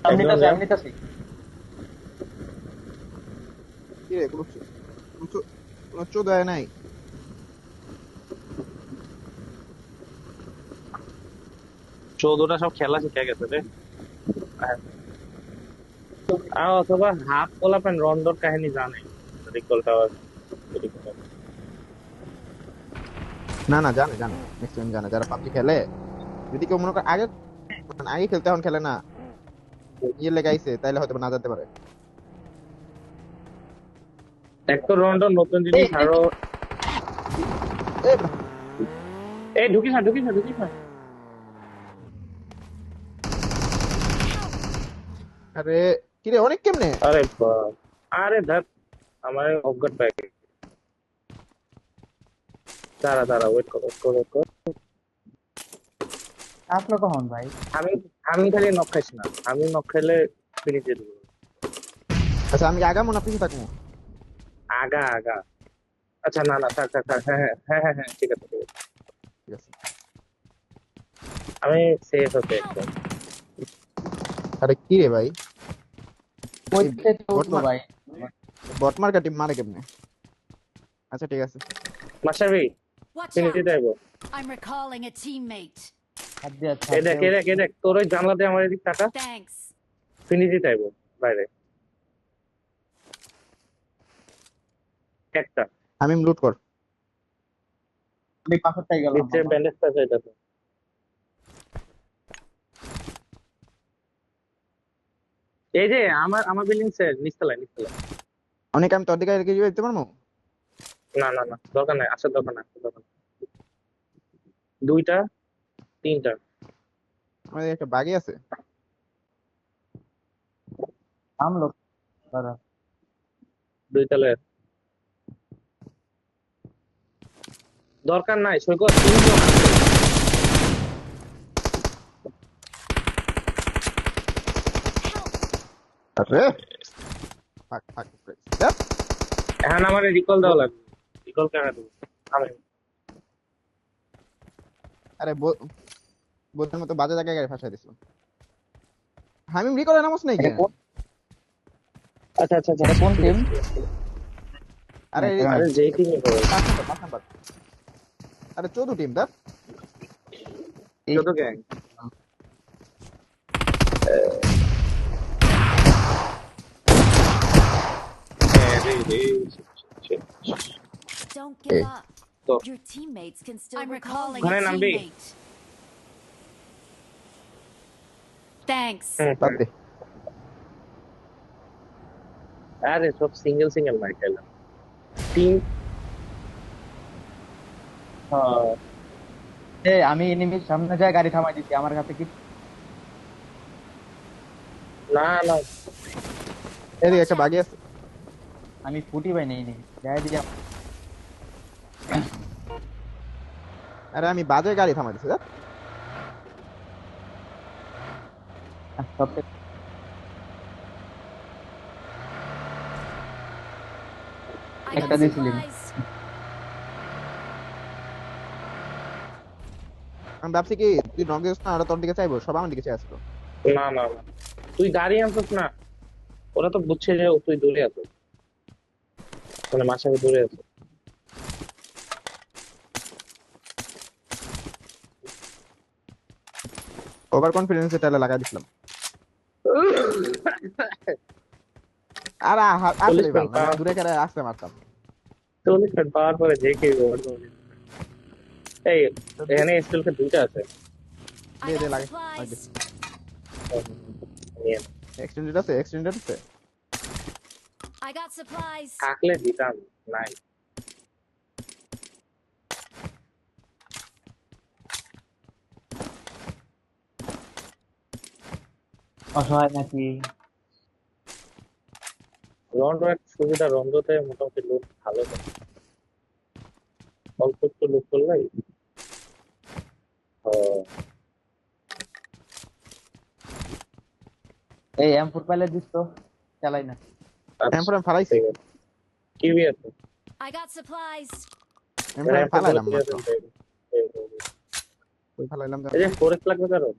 একজন যাও। নিতাছি কি রে কোনো চোদায় নাই। চৌদ্দটা সব খেলা শিখে গেছে রে। আর অথবা হাফ পোলাপেন রন্ডর কাহিনী জানে, রিকল টাওয়ার। না না, জানে জানে, ম্যাক্সিমাম জানে যারা পাবজি খেলে। যদি কেউ মনে করে আগে, মানে আগে খেলতে এখন খেলে না, ইয়ে লেগাইছে, তাইলে হয়তো না জানতে পারে। এক তো রন্ডর নতুন জিনিস আরো। এ এই ঢুকিস না, ঢুকিস না, ঢুকিস না। আরে কি রে, অনেক কেমনে? আরে আরে ধর, আমার অজ্ঞাত পাই। দাঁড়া দাঁড়া, ওয়েট কর, ওয়েট কর, ওয়েট কর। আসলো কখন ভাই? আমি আমি খালি নক খাইছি না, আমি নক খাইলে ফিনিশ দিয়ে দেবো। আচ্ছা আমি আগা মনে পিছিয়ে থাকবো? আগা আগা। আচ্ছা না না, থাক থাক থাক, হ্যাঁ হ্যাঁ হ্যাঁ হ্যাঁ হ্যাঁ, ঠিক আছে ঠিক আছে। ঠিক আছে। আমি সেফ হতে একদম। আরে কি রে ভাই, ওইতে তো উঠলো ভাই। বটমার কাটি মারে কেমনে? আচ্ছা ঠিক আছে। মাসাবি Watch ফিনিশ out! দিতে আইবো। I'm recalling a teammate. হাত দিয়ে এই দেখ, এই দেখ, এই দেখ, তোর ওই জানলাতে আমার এদিক টাকা Thanks. ফিনিশ দিতে আইবো বাইরে একটা। আমি লুট কর। আমি পাথরটাই গেলাম নিচে ব্যান্ডেজটা আছে এটাতে। এই যে আমার আমার বিল্ডিং এর নিচতলায়, নিচতলায়। অনেক, আমি তোর দিকে রেখে দিতে পারবো? না না না, দরকার নাই, আসার দরকার নাই, আসার দরকার নাই। দুইটা, তিনটা। আমাদের একটা বাগি আছে। থামলো দাঁড়া। দুই তলায়। দরকার নাই সৈকত, তিনজন আছে। আরে ফাক ফাক ফাক। ধ্যাৎ, এখন আমার রিকল দেওয়া লাগবে। রিকল কেন দেবো আমি? আরে বোধের মতো বাজে জায়গায় গাড়ি ফাঁসাই দিছিল। আমি রিকলে নামছ নাই কেন? আচ্ছা আচ্ছা আচ্ছা, কোন ঠিক টিম? আছে। আরে আরে যেই টিমই হবে। 5 নাম্বার। আরে 14 টিম দা। ছোট গ্যাং। Don't give up. তো Your teammates can still I'm recalling ওখানে a নামবি? teammate. Thanks. বাদ দে। আরে সব সিঙ্গেল সিঙ্গেল মার খেলাম। টিম আমি এনিমির সামনে যায় গাড়ি থামাই দিচ্ছি আমার কাছে কি না না, এদিকে একটা বাগি আছে। আমি ফুটি ভাই নেই যাই দিয়ে আরে আমি বাজে গাড়ি থামাই দিছি দা। সব I একটা got দিয়েছিলেন। supplies. আমি ভাবছি কি তুই নক দিস না, ওরা তোর দিকে চাইবো, সব আমার দিকে চাই আসলো। না না না, তুই দাঁড়িয়ে আনছিস না, ওরা তো বুঝছে যে তুই দূরে আছো, মানে মাসাকে দূরে আছো। ওভার কনফিডেন্স এটা লাগাই দিছিলাম। আর আসলে ভালো না, দূরে খেলে আসতে মারতাম। 40 মিনিট পাওয়ার পরে যে কেউ এই এখানে স্টিলকে দুইটা আছে। I দে got লাগে supplies. নিয়ে নে। এক্সটেন্ডেড আছে, এক্সটেন্ডেড আছে। I got supplies. থাকলে দিতাম, নাই। অসহায় নাকি? রন্ডোর সুবিধা, রন্ডোতে মোটামুটি লোক ভালো করে। অল্প একটু লোক করলেই এই M4 পাইলে দিস তো চালাই না। এরপর আমি ফালাইছি। কিউবি আছে। I got supplies. এরপর আমি ফালাইলাম মাত্র। ওই ফালাইলাম এই যে ফোরেক্স লাগবে কারো।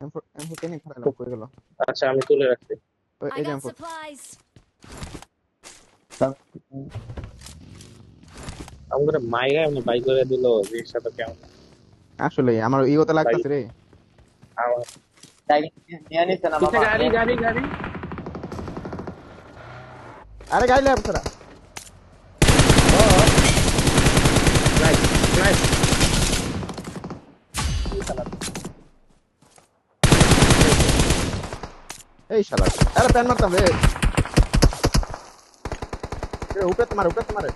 M4 কেন খারাপ করে গেল? আচ্ছা আমি তুলে রাখছি। I এই যে got M4 supplies. আমাদের মাইরা এমনি বাই করে দিল জিনিসটা তো কেমন। আসলে আমার ইগোতে ভাই লাগতাছে রে। আমার তাই নিয়ে নিছে না পিছে মামা গাড়ি গাড়ি গাড়ি। আরে গাইলে আপনারা নাইস নাইস। এই শালা আরে প্যান মারতাম রে। উপরে তো মারে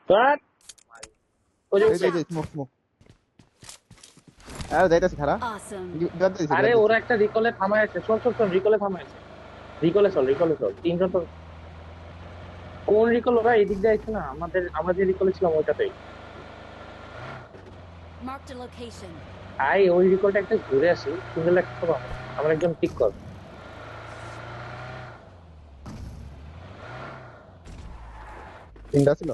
বাট ওই যে এই যে স্মোক আরে যাইতাছি খারাপ Awesome. আরে ওরা একটা রিকলে থামায় আছে। শোন শোন শোন, রিকলে থামায় আছে। রিকলে চল রিকলে চল, তিনজন তো। কোন রিকল? ওরা এদিক দিয়ে আসছে না, আমরা যে রিকলে ছিলাম ওইটাতেই। Marked a location. আই ওই রিকলটা একটা ঘুরে আসি, সিঙ্গেল একটা তো পাবো। আমার একজন পিক কর। তিনটা ছিল।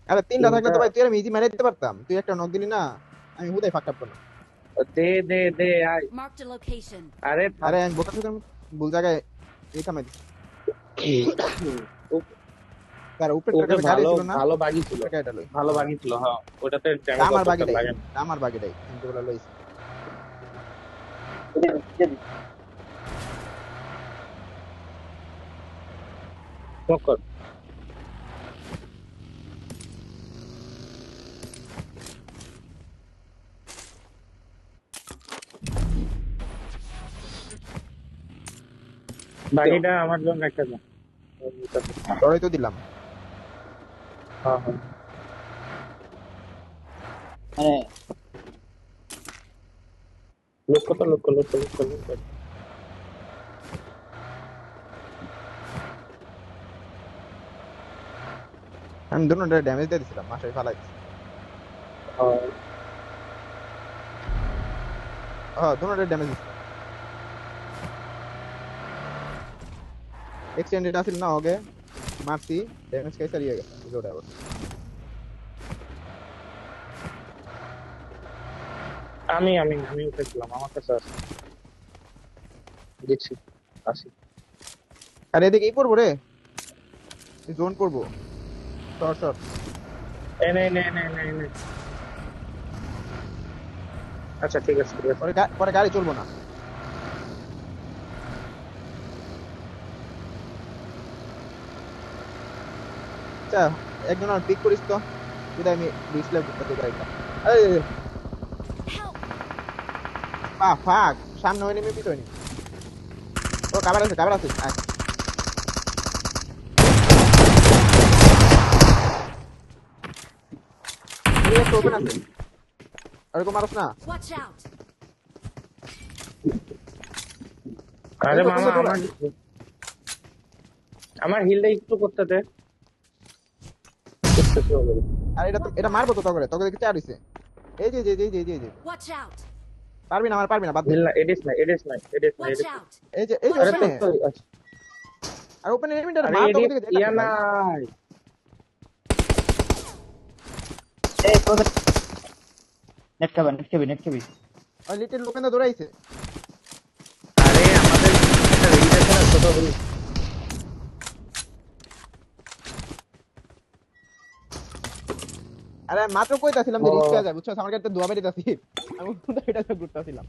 আরে তিনটা থাকলে তো তিনটা- ভাই তুই আমি ইজি মেরে দিতে পারতাম, তুই একটা নক দিলি না, আমি হুদাই ফাক আপ করলাম। দে দে দে আই। Marked a location. আরে আরে আমি বোকা থেকে ভুল জায়গায় এই থামাই দিছি। তার উপরে ওটা গাড়ি ভালো ছিল না, ভালো বাগি ছিল, গাড়িটা লই ভালো বাগি ছিল। হ্যাঁ ওটাতে ড্যামেজ আমার করতে বাগিটাই লাগে না। আমার বাগিটাই কিন্তু বলে লইছি। নক কর। বাকিটা আমার জন্য একটা দাও। তোরাই তো দিলাম। হ্যাঁ হ্যাঁ। মানে লক্ষ্য তো লক্ষ্য লক্ষ্য লক্ষ্য লক্ষ্য। আমি দুটো ড্যামেজ দিয়ে দিছিলাম, মাসায় ফালাই দিছি। হ্যাঁ, হ্যাঁ দুটো ড্যামেজ দিছি। এক্সটেন্ডেড আছিল না, ওকে মারছি, ড্যামেজ খাই সারিয়ে গেছে ওটা আবার। আমি আমি আমি উঠেছিলাম, আমার কাছে আছে, দেখছি আসি। আর এদিকে এই পড়বো রে, জোন পড়বো, শর্ট শর্ট। এই নে নে নে নে নে। আচ্ছা ঠিক আছে ঠিক আছে। পরে গাড়ি চলবো না। আচ্ছা একজন আর পিক করিস তো, যদি আমি ডিসপ্লে করতে গাড়িটা। এই Help! ফাক সামনে হয়নি, আমি পিছনে। ও কাবার আছে আয়। এই একটা ওপেন আছে, আর কো মারছ না। Watch out! আরে এই তো, মামা এই তো, আমার আমার হিলটা একটু করতে দে। করতেছি ওগুলো। আর এটা মারবো তো তগরে দেখতে চার হইছে। এই যে Watch out! পারবি না বাদ দে। হিল না, এডিস না এডিস না এডিস না Watch এডিস। out! এই যে আরে ওপেনে, তো আচ্ছা। আর ওপেনে এলিমেন্টার আরে মার তো এডিস দিকে ইয়া যেটা নাই। এই তোদের নেট খাবি ওই লিটল ওপেন দা দৌড়াইছে। আরে আমাদের একটা রিল আছে না ছোট রিল। আরে আমি মাত্র কইতাছিলাম যে ও। রিস্ক যায়, বুঝছো আমার কাছে দোয়া বেরিতাছি, আমি পুরো এটা ঘুরতাছিলাম।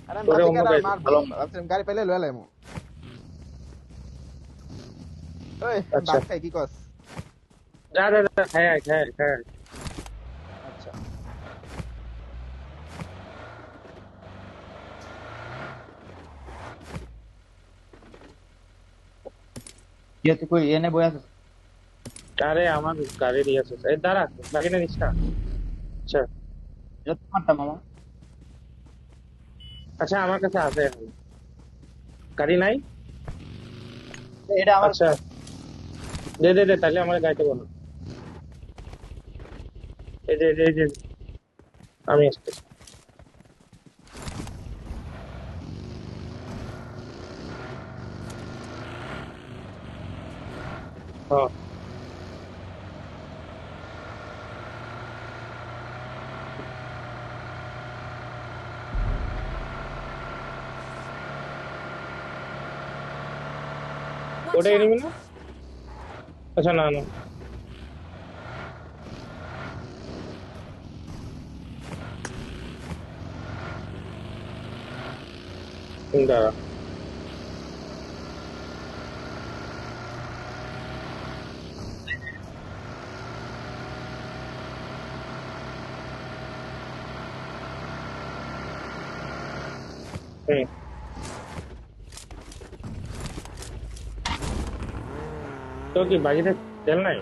আরে আমি তোরে ভাবছি অন্য আর গাড়ি মারবো, ভালো। ভাবছিলাম গাড়ি পাইলে লয়ে লাইমু। ওই আচ্ছা। বাস খাই কি কস? যা যা যা, খায় আয়, খায় আয়, খায় আয়। আচ্ছা ইয়ে তুই কই এনে বই আছিস? আরে আমার গাড়ির ইয়ে আছে। এই দাঁড়া, গাড়ি না নিস না। আচ্ছা এটা তো মারতাম মামা। আচ্ছা আমার কাছে আছে এখন। গাড়ি নাই? এটা আমার আচ্ছা দে দে দে, তাহলে আমার গাড়িতে বলো। এই যে আমি আসতেছি। হ্যাঁ Watch ওটা এনিমি out! না আচ্ছা না না দাঁড়া হুম তো কি বাকিতে তেল নাই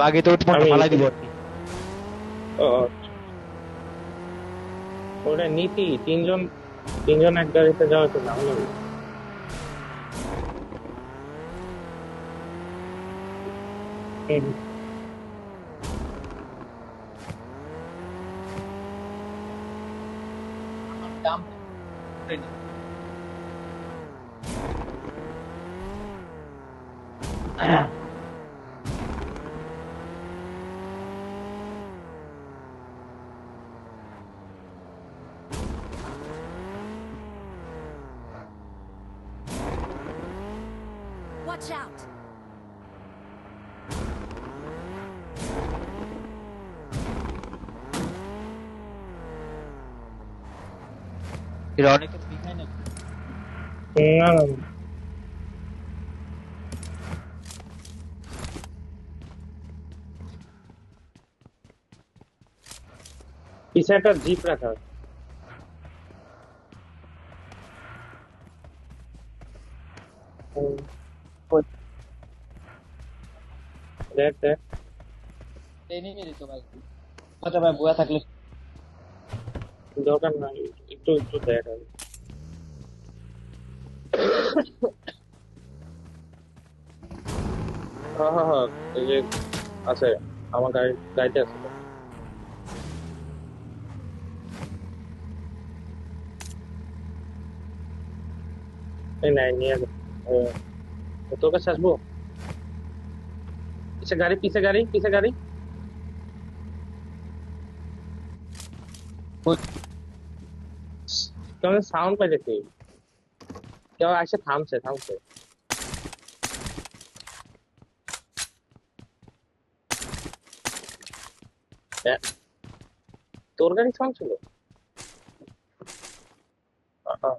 বাকি তো তোমার আমি ফালাই দিব আর কি। ও ওটা নীতি তিনজন তিনজন এক গাড়িতে যাওয়া তো ঝামেলা হবে। হুম, দাম Watch out! এর অনেক কিছু ঠিক নাই না। না না না। পিছে একটা জিপ রাখা আছে। হুম, দেখ দেখ এই নিয়ে দিত ভাই। আচ্ছা ভাই বয়া থাকলে দরকার নাই একটু একটু দেখ আগে। হ্যাঁ হ্যাঁ হ্যাঁ এই যে আছে আমার গাড়িতে আছে তো। এই নাই নিয়ে যা। তোর কাছে আসবো পিছে গাড়ি পিছে গাড়ি পিছে গাড়ি কেমন সাউন্ড পাই দেখি কেউ এসে থামছে থামছে এ, তোর গাড়ি সাউন্ড ছিল আহ,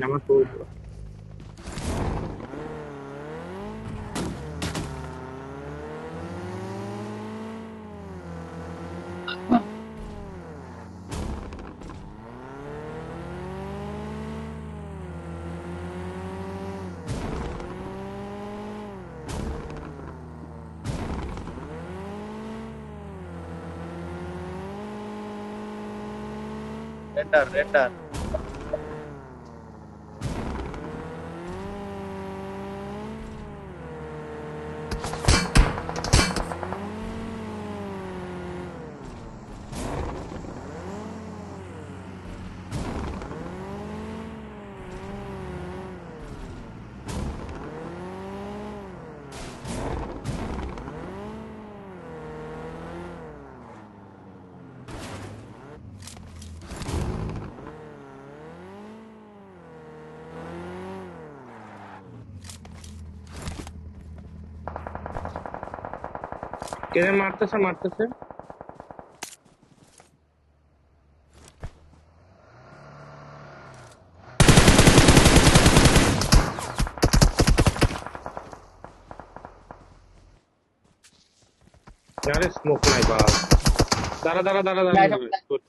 আমার তো রেন্ডার রেন্ডার কে মারতেছে মারতেছে আরে স্মোক নাই বা দাঁড়া দাঁড়া দাঁড়া দাঁড়া wait কর।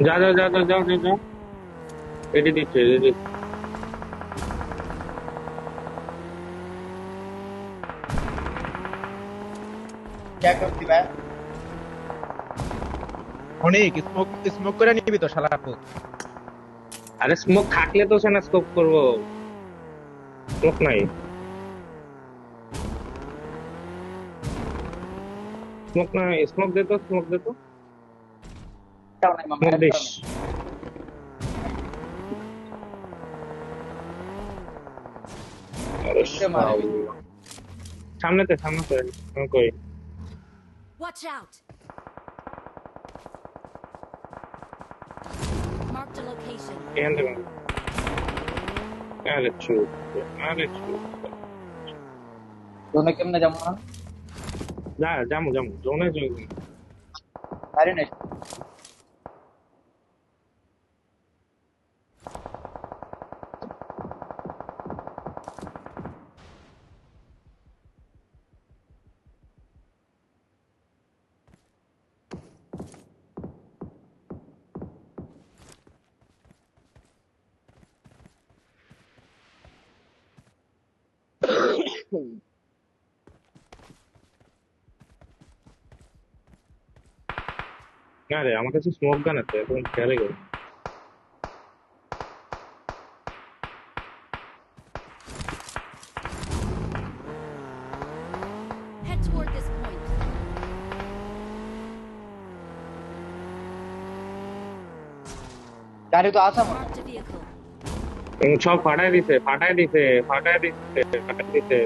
যা যা যা যা যাও যাও এটি দিচ্ছে এটি দিচ্ছে क्या करती भाई অনেক স্মোক স্মোক করে নিবি তো শালা আপু। আরে স্মোক থাকলে তো সে না স্কোপ করবো, স্মোক নাই। স্মোক নাই, স্মোক দে তো, স্মোক দে তো, क्या नहीं मामा স্মোক দিস। আরে इससे मारे भी সামনেতে সামনেতে কই Watch out! Marked a location. এখান থেকে আরে চুপ, আরে চুপ। दोनों केमने जमा যা জামু জামু জোনে জোনে। अरे नहीं না রে, আমার কাছে স্মোক গান আছে, এখন খেয়ালে গেল। Head toward this point. गाड़ी तो आसा Marked a vehicle. সব ফাটাই দিছে, ফাটাই দিছে, ফাটাই দিছে, ফাটাই দিছে।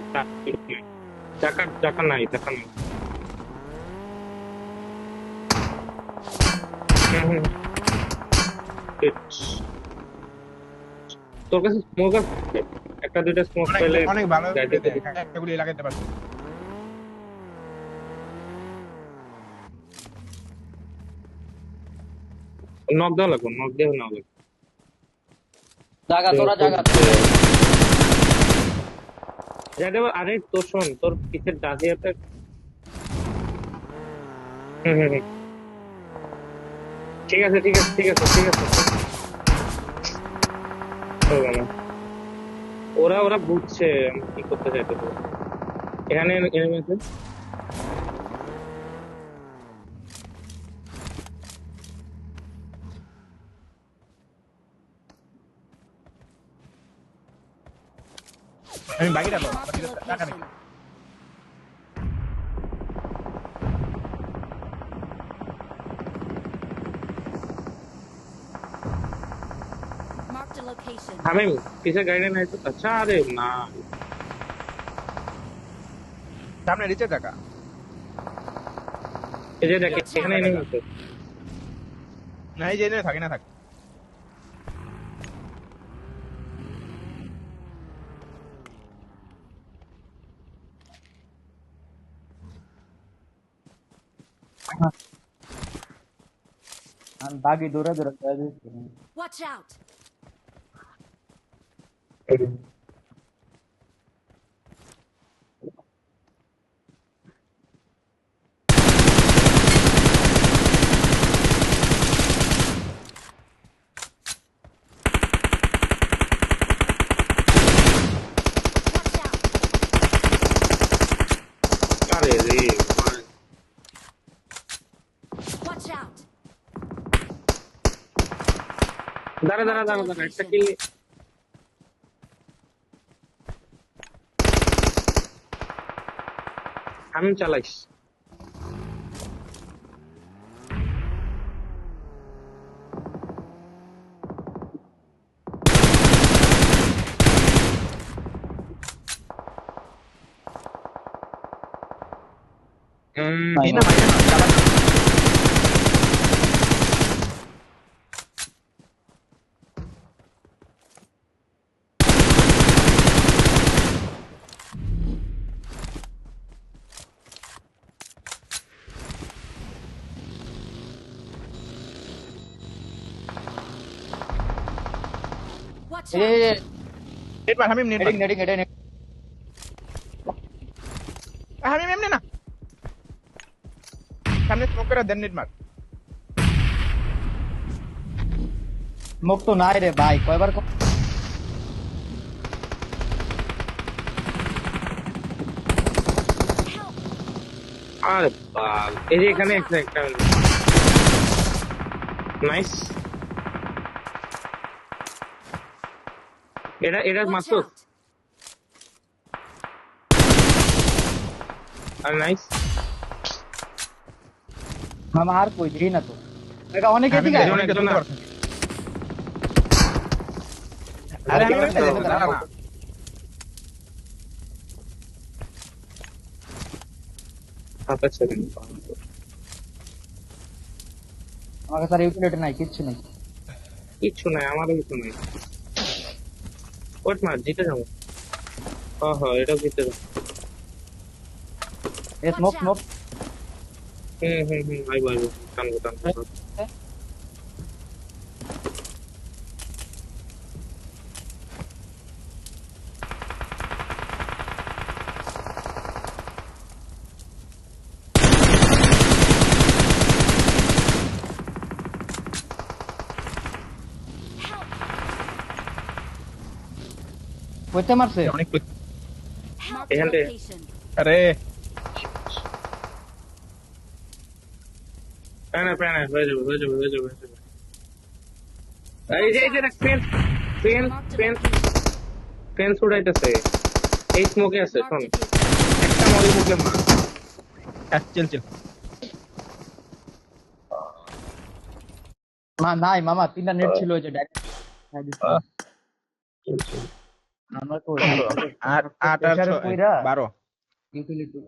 চাকা চাকা নাই, চাকা নাই। হুম, হুম। It's- তোর কাছে স্মোক আছে? একটা দুইটা স্মোক অনেক পেলে অনেক ভালো গাড়িতে করে দেয়, একটা গুলি লাগাইতে পারছি। নক দেওয়া লাগবে, নক দিয়ে নেওয়া লাগবে। जागा तोरा जागा যাইতে পার- আরে তোর শোন, তোর পিছের ডাজিয়াতে। হুম হুম হুম। ঠিক আছে ঠিক আছে ঠিক আছে ঠিক আছে। হবে না। ওরা ওরা বুঝছে আমি কি করতে চাইতেছে। এখানে enemy আছে। আমি বাকিটা দাও, Marked a বাকিটা টাকা location. নেই। Marked a location. আমি পিছে গাড়ি নাই তো। আচ্ছা আরে না, সামনে নিচে টাকা। এই যে দেখ এখানে enemy আছে। না এই যে এনে থাকে না থাকে। हम बागी दूर दूर Watch out! Watch out! আরে রে ভাই। Watch out! দাঁড়া দাঁড়া দাঁড়া দাঁড়া, একটা কিল। আমি চালাইস। এই না মাইরে না চালা। Watch ए out! নেট মার, হামিম নেট মার। हेडिंग हेडिंग हेडिंग হামিম এমনি না। সামনে স্মোক করে দেন নেট মার। मुक तो ना रे भाई कोई बार को Help! আর বাল, এই যে এখানে একটা একটা নাইস। এটা এটা Watch মাসুদ out! আর নাইস। মামা আর কই দিই না তো এটা অনেকে আমি দিকে একজন অনেকটা একজন তুলতে না। পারছি। আরে আমি আচ্ছা, দেখো, দাঁড়া না। সাতাশ সেকেন্ড। আমার কাছে আর ইউটিলিটি নাই কিচ্ছু নেই কিচ্ছু নাই, আমারও কিছু নাই। ওট মার, জিতে যাবো। হ্যাঁ হ্যাঁ, এটাও জিতে যাবো। এ স্মোক স্মোক আইবো আইবো, টানবো টানবো। কইতে মারছে অনেক Mark এখান the থেকে। location. আরে প্যানা হয়ে যাবে হয়ে যাবে হয়ে যাবে হয়ে যাবে। এই যে fence fence Mark the fence location. Fence উড়াইতেছে। এই স্মোকে আছে, Mark শোন the location. একটা মরি মুখে মার। চিল চিল নাই মামা তিনটা নেট ছিল ওই যে ডাইরেক্ট আমরা তো আট আট আর প্রেসারে ছয়, কইরা 12 ইউটিলিটি